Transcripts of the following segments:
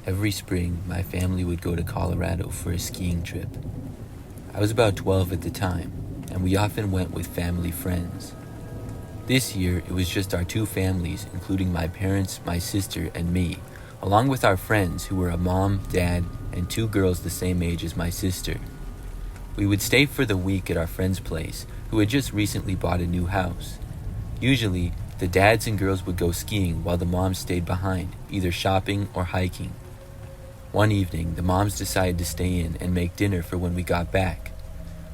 Every spring, my family would go to Colorado for a skiing trip. I was about 12 at the time, and we often went with family friends. This year, it was just our two families, including my parents, my sister, and me, along with our friends who were a mom, dad, and two girls the same age as my sister. We would stay for the week at our friend's place, who had just recently bought a new house. Usually, the dads and girls would go skiing while the moms stayed behind, either shopping or hiking. One evening, the moms decided to stay in and make dinner for when we got back.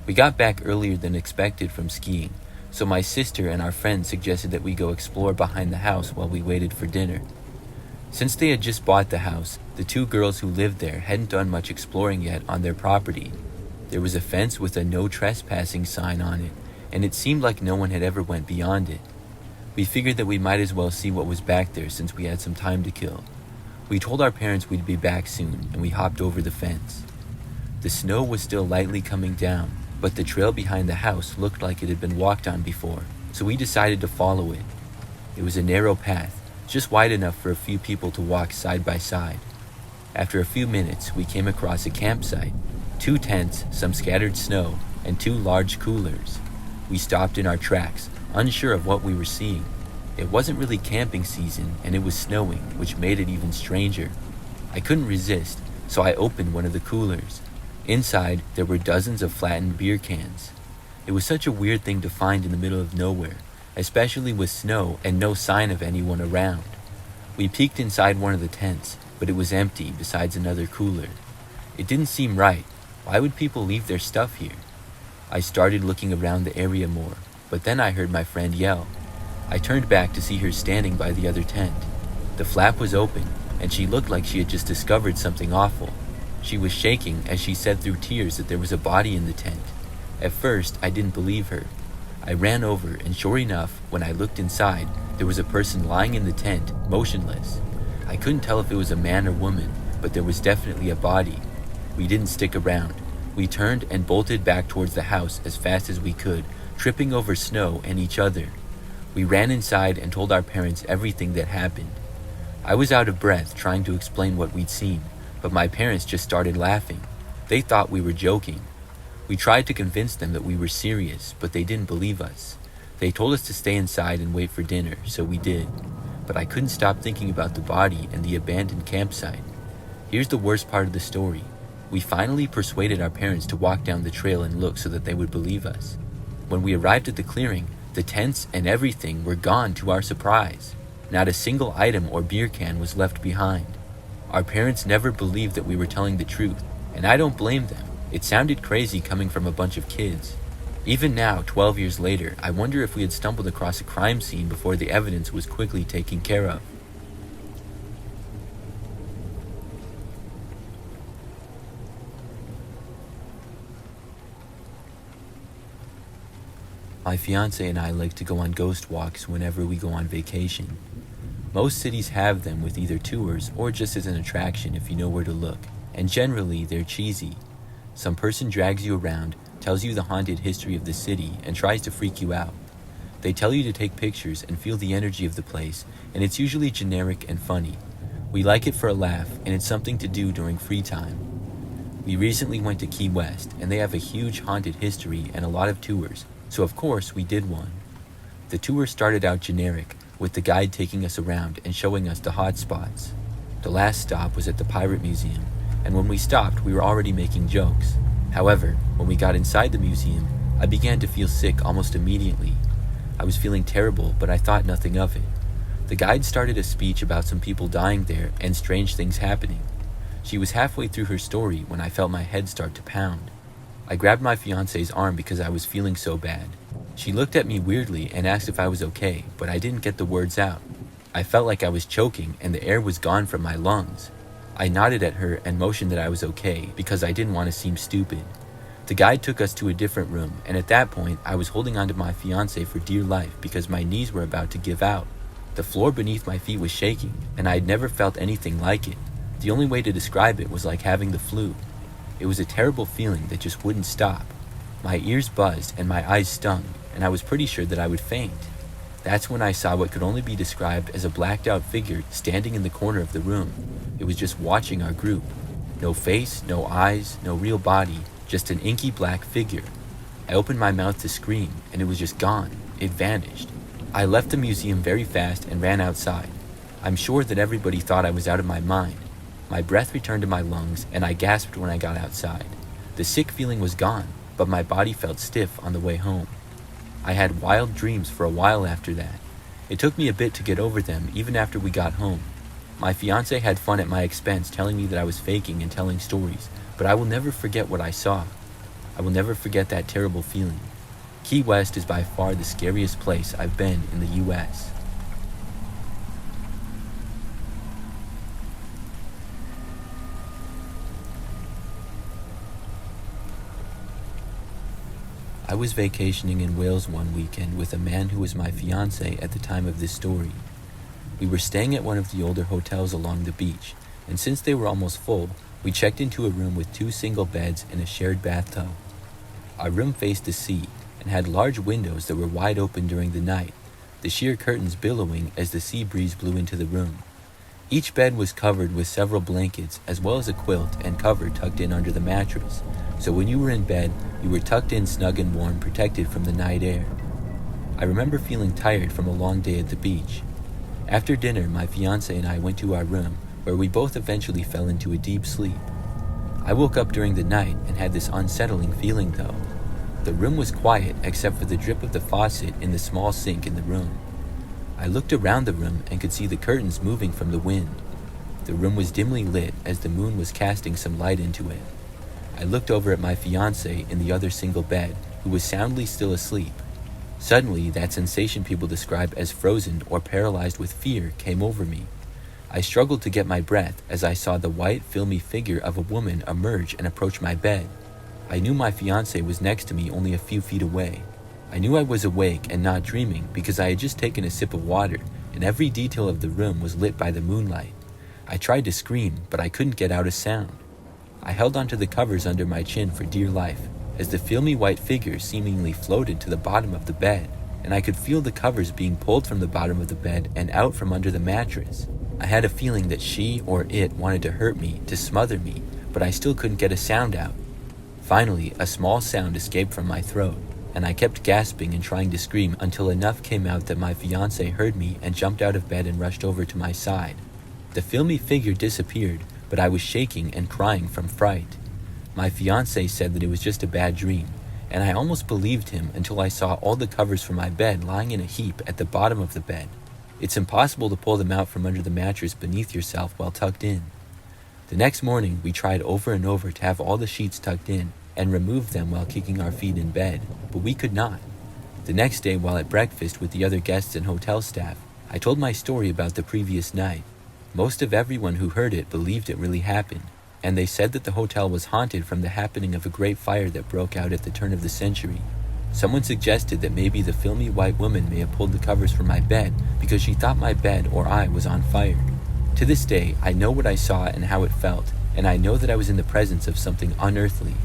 We got back earlier than expected from skiing, so my sister and our friends suggested that we go explore behind the house while we waited for dinner. Since they had just bought the house, the two girls who lived there hadn't done much exploring yet on their property. There was a fence with a no trespassing sign on it, and it seemed like no one had ever went beyond it. We figured that we might as well see what was back there since we had some time to kill. We told our parents we'd be back soon, and we hopped over the fence. The snow was still lightly coming down, but the trail behind the house looked like it had been walked on before, so we decided to follow it. It was a narrow path, just wide enough for a few people to walk side by side. After a few minutes, we came across a campsite, 2 tents, some scattered snow, and 2 large coolers. We stopped in our tracks, unsure of what we were seeing. It wasn't really camping season, and it was snowing, which made it even stranger. I couldn't resist, so I opened one of the coolers. Inside, there were dozens of flattened beer cans. It was such a weird thing to find in the middle of nowhere, especially with snow and no sign of anyone around. We peeked inside one of the tents, but it was empty besides another cooler. It didn't seem right. Why would people leave their stuff here? I started looking around the area more, but then I heard my friend yell. I turned back to see her standing by the other tent. The flap was open, and she looked like she had just discovered something awful. She was shaking as she said through tears that there was a body in the tent. At first, I didn't believe her. I ran over, and sure enough, when I looked inside, there was a person lying in the tent, motionless. I couldn't tell if it was a man or woman, but there was definitely a body. We didn't stick around. We turned and bolted back towards the house as fast as we could, tripping over snow and each other. We ran inside and told our parents everything that happened. I was out of breath trying to explain what we'd seen, but my parents just started laughing. They thought we were joking. We tried to convince them that we were serious, but they didn't believe us. They told us to stay inside and wait for dinner, so we did. But I couldn't stop thinking about the body and the abandoned campsite. Here's the worst part of the story. We finally persuaded our parents to walk down the trail and look so that they would believe us. When we arrived at the clearing, the tents and everything were gone to our surprise. Not a single item or beer can was left behind. Our parents never believed that we were telling the truth, and I don't blame them. It sounded crazy coming from a bunch of kids. Even now, 12 years later, I wonder if we had stumbled across a crime scene before the evidence was quickly taken care of. My fiance and I like to go on ghost walks whenever we go on vacation. Most cities have them with either tours or just as an attraction if you know where to look, and generally they're cheesy. Some person drags you around, tells you the haunted history of the city, and tries to freak you out. They tell you to take pictures and feel the energy of the place, and it's usually generic and funny. We like it for a laugh, and it's something to do during free time. We recently went to Key West, and they have a huge haunted history and a lot of tours, so of course we did one. The tour started out generic, with the guide taking us around and showing us the hot spots. The last stop was at the Pirate Museum, and when we stopped we were already making jokes. However, when we got inside the museum, I began to feel sick almost immediately. I was feeling terrible, but I thought nothing of it. The guide started a speech about some people dying there and strange things happening. She was halfway through her story when I felt my head start to pound. I grabbed my fiance's arm because I was feeling so bad. She looked at me weirdly and asked if I was okay, but I didn't get the words out. I felt like I was choking and the air was gone from my lungs. I nodded at her and motioned that I was okay because I didn't want to seem stupid. The guide took us to a different room, and at that point, I was holding onto my fiance for dear life because my knees were about to give out. The floor beneath my feet was shaking, and I had never felt anything like it. The only way to describe it was like having the flu. It was a terrible feeling that just wouldn't stop. My ears buzzed and my eyes stung, and I was pretty sure that I would faint. That's when I saw what could only be described as a blacked out figure standing in the corner of the room. It was just watching our group. No face, no eyes, no real body, just an inky black figure. I opened my mouth to scream, and it was just gone. It vanished. I left the museum very fast and ran outside. I'm sure that everybody thought I was out of my mind. My breath returned to my lungs, and I gasped when I got outside. The sick feeling was gone, but my body felt stiff on the way home. I had wild dreams for a while after that. It took me a bit to get over them, even after we got home. My fiancé had fun at my expense, telling me that I was faking and telling stories, but I will never forget what I saw. I will never forget that terrible feeling. Key West is by far the scariest place I've been in the U.S. I was vacationing in Wales one weekend with a man who was my fiancé at the time of this story. We were staying at one of the older hotels along the beach, and since they were almost full, we checked into a room with 2 single beds and a shared bathtub. Our room faced the sea and had large windows that were wide open during the night, the sheer curtains billowing as the sea breeze blew into the room. Each bed was covered with several blankets as well as a quilt and cover tucked in under the mattress, so when you were in bed, you were tucked in snug and warm, protected from the night air. I remember feeling tired from a long day at the beach. After dinner, my fiancé and I went to our room, where we both eventually fell into a deep sleep. I woke up during the night and had this unsettling feeling though. The room was quiet except for the drip of the faucet in the small sink in the room. I looked around the room and could see the curtains moving from the wind. The room was dimly lit as the moon was casting some light into it. I looked over at my fiancé in the other single bed, who was soundly still asleep. Suddenly, that sensation people describe as frozen or paralyzed with fear came over me. I struggled to get my breath as I saw the white, filmy figure of a woman emerge and approach my bed. I knew my fiancé was next to me only a few feet away. I knew I was awake and not dreaming because I had just taken a sip of water and every detail of the room was lit by the moonlight. I tried to scream, but I couldn't get out a sound. I held onto the covers under my chin for dear life as the filmy white figure seemingly floated to the bottom of the bed, and I could feel the covers being pulled from the bottom of the bed and out from under the mattress. I had a feeling that she or it wanted to hurt me, to smother me, but I still couldn't get a sound out. Finally, a small sound escaped from my throat, and I kept gasping and trying to scream until enough came out that my fiancé heard me and jumped out of bed and rushed over to my side. The filmy figure disappeared, but I was shaking and crying from fright. My fiancé said that it was just a bad dream, and I almost believed him until I saw all the covers from my bed lying in a heap at the bottom of the bed. It's impossible to pull them out from under the mattress beneath yourself while tucked in. The next morning, we tried over and over to have all the sheets tucked in and remove them while kicking our feet in bed, but we could not. The next day, while at breakfast with the other guests and hotel staff, I told my story about the previous night. Most of everyone who heard it believed it really happened, and they said that the hotel was haunted from the happening of a great fire that broke out at the turn of the century. Someone suggested that maybe the filmy white woman may have pulled the covers from my bed because she thought my bed or I was on fire. To this day, I know what I saw and how it felt, and I know that I was in the presence of something unearthly.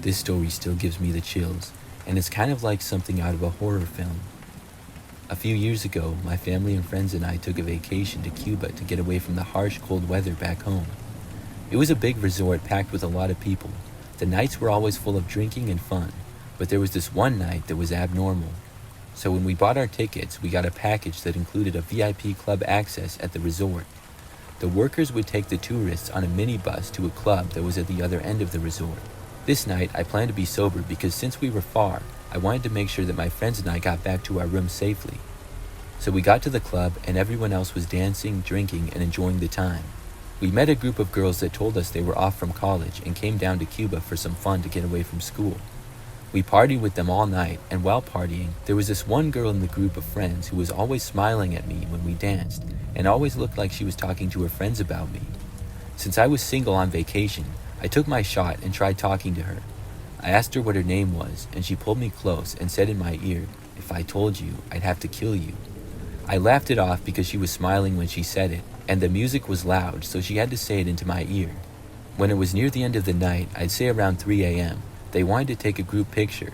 This story still gives me the chills, and it's kind of like something out of a horror film. A few years ago, my family and friends and I took a vacation to Cuba to get away from the harsh, cold weather back home. It was a big resort packed with a lot of people. The nights were always full of drinking and fun, but there was this one night that was abnormal. So when we bought our tickets, we got a package that included a VIP club access at the resort. The workers would take the tourists on a minibus to a club that was at the other end of the resort. This night, I planned to be sober because since we were far, I wanted to make sure that my friends and I got back to our room safely. So we got to the club and everyone else was dancing, drinking, and enjoying the time. We met a group of girls that told us they were off from college and came down to Cuba for some fun to get away from school. We partied with them all night, and while partying, there was this one girl in the group of friends who was always smiling at me when we danced and always looked like she was talking to her friends about me. Since I was single on vacation, I took my shot and tried talking to her. I asked her what her name was, and she pulled me close and said in my ear, "If I told you, I'd have to kill you." I laughed it off because she was smiling when she said it, and the music was loud, so she had to say it into my ear. When it was near the end of the night, I'd say around 3 a.m., they wanted to take a group picture.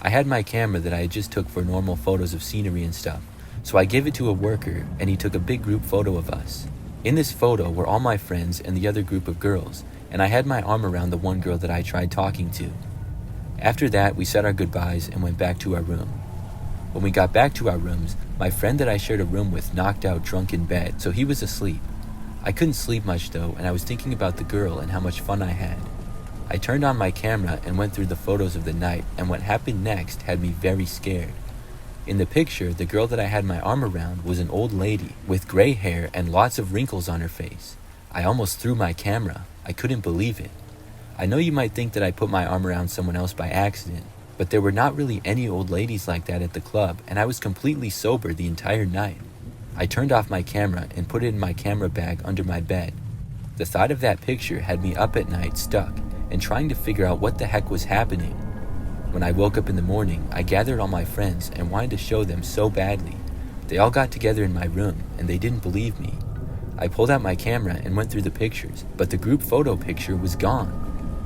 I had my camera that I had just took for normal photos of scenery and stuff, so I gave it to a worker, and he took a big group photo of us. In this photo were all my friends and the other group of girls, and I had my arm around the one girl that I tried talking to. After that, we said our goodbyes and went back to our room. When we got back to our rooms, my friend that I shared a room with knocked out drunk in bed, so he was asleep. I couldn't sleep much though, and I was thinking about the girl and how much fun I had. I turned on my camera and went through the photos of the night, and what happened next had me very scared. In the picture, the girl that I had my arm around was an old lady with gray hair and lots of wrinkles on her face. I almost threw my camera. I couldn't believe it. I know you might think that I put my arm around someone else by accident, but there were not really any old ladies like that at the club, and I was completely sober the entire night. I turned off my camera and put it in my camera bag under my bed. The thought of that picture had me up at night stuck and trying to figure out what the heck was happening. When I woke up in the morning, I gathered all my friends and wanted to show them so badly. They all got together in my room, and they didn't believe me. I pulled out my camera and went through the pictures, but the group photo picture was gone.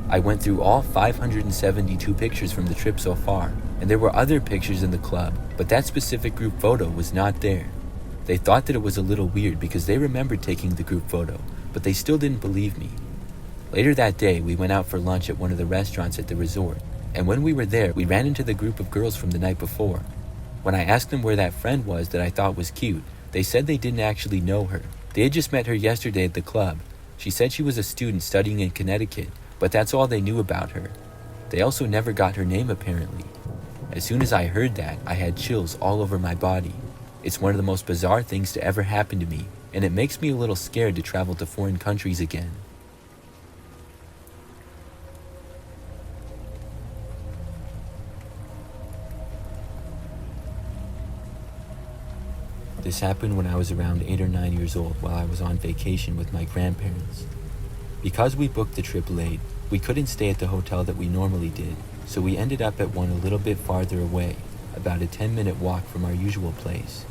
I went through all 572 pictures from the trip so far, and there were other pictures in the club, but that specific group photo was not there. They thought that it was a little weird because they remembered taking the group photo, but they still didn't believe me. Later that day, we went out for lunch at one of the restaurants at the resort. And when we were there, we ran into the group of girls from the night before. When I asked them where that friend was that I thought was cute, they said they didn't actually know her. They had just met her yesterday at the club. She said she was a student studying in Connecticut, but that's all they knew about her. They also never got her name apparently. As soon as I heard that, I had chills all over my body. It's one of the most bizarre things to ever happen to me, and it makes me a little scared to travel to foreign countries again. This happened when I was around 8 or 9 years old while I was on vacation with my grandparents. Because we booked the trip late, we couldn't stay at the hotel that we normally did, so we ended up at one a little bit farther away, about a 10-minute walk from our usual place.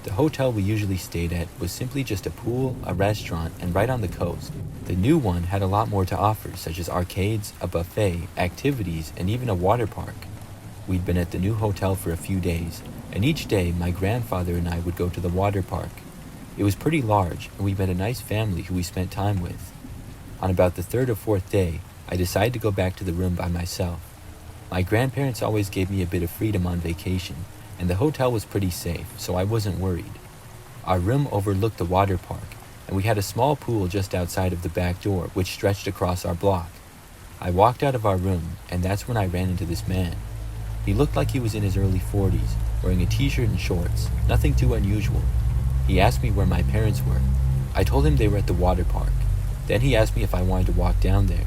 The hotel we usually stayed at was simply just a pool, a restaurant, and right on the coast. The new one had a lot more to offer, such as arcades, a buffet, activities, and even a water park. We'd been at the new hotel for a few days, and each day my grandfather and I would go to the water park. It was pretty large, and we met a nice family who we spent time with. On about the third or fourth day, I decided to go back to the room by myself. My grandparents always gave me a bit of freedom on vacation, and the hotel was pretty safe, so I wasn't worried. Our room overlooked the water park, and we had a small pool just outside of the back door, which stretched across our block. I walked out of our room, and that's when I ran into this man. He looked like he was in his early 40s, wearing a t-shirt and shorts, nothing too unusual. He asked me where my parents were. I told him they were at the water park. Then he asked me if I wanted to walk down there.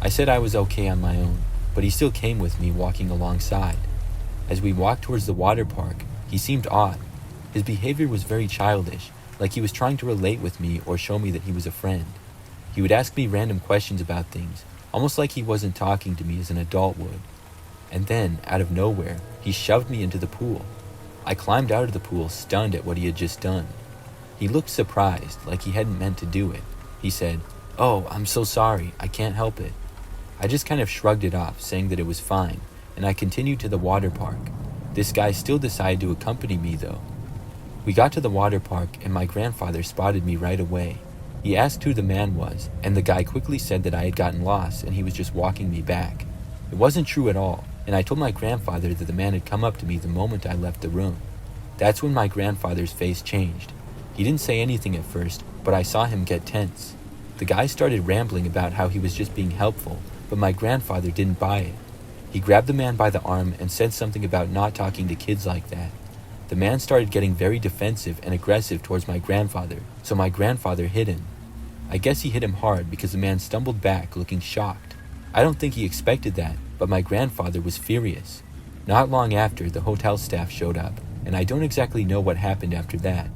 I said I was okay on my own, but he still came with me, walking alongside. As we walked towards the water park, he seemed odd. His behavior was very childish, like he was trying to relate with me or show me that he was a friend. He would ask me random questions about things, almost like he wasn't talking to me as an adult would. And then, out of nowhere, he shoved me into the pool. I climbed out of the pool, stunned at what he had just done. He looked surprised, like he hadn't meant to do it. He said, "Oh, I'm so sorry, I can't help it." I just kind of shrugged it off, saying that it was fine, and I continued to the water park. This guy still decided to accompany me though. We got to the water park, and my grandfather spotted me right away. He asked who the man was, and the guy quickly said that I had gotten lost and he was just walking me back. It wasn't true at all, and I told my grandfather that the man had come up to me the moment I left the room. That's when my grandfather's face changed. He didn't say anything at first, but I saw him get tense. The guy started rambling about how he was just being helpful, but my grandfather didn't buy it. He grabbed the man by the arm and said something about not talking to kids like that. The man started getting very defensive and aggressive towards my grandfather, so my grandfather hit him. I guess he hit him hard because the man stumbled back looking shocked. I don't think he expected that, but my grandfather was furious. Not long after, the hotel staff showed up, and I don't exactly know what happened after that.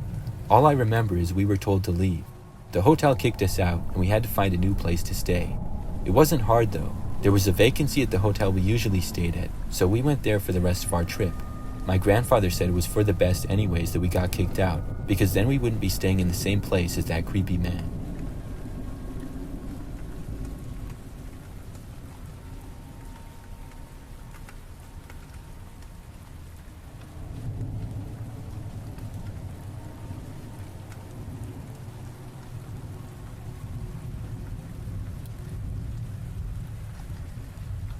All I remember is we were told to leave. The hotel kicked us out, and we had to find a new place to stay. It wasn't hard though. There was a vacancy at the hotel we usually stayed at, so we went there for the rest of our trip. My grandfather said it was for the best anyways that we got kicked out, because then we wouldn't be staying in the same place as that creepy man.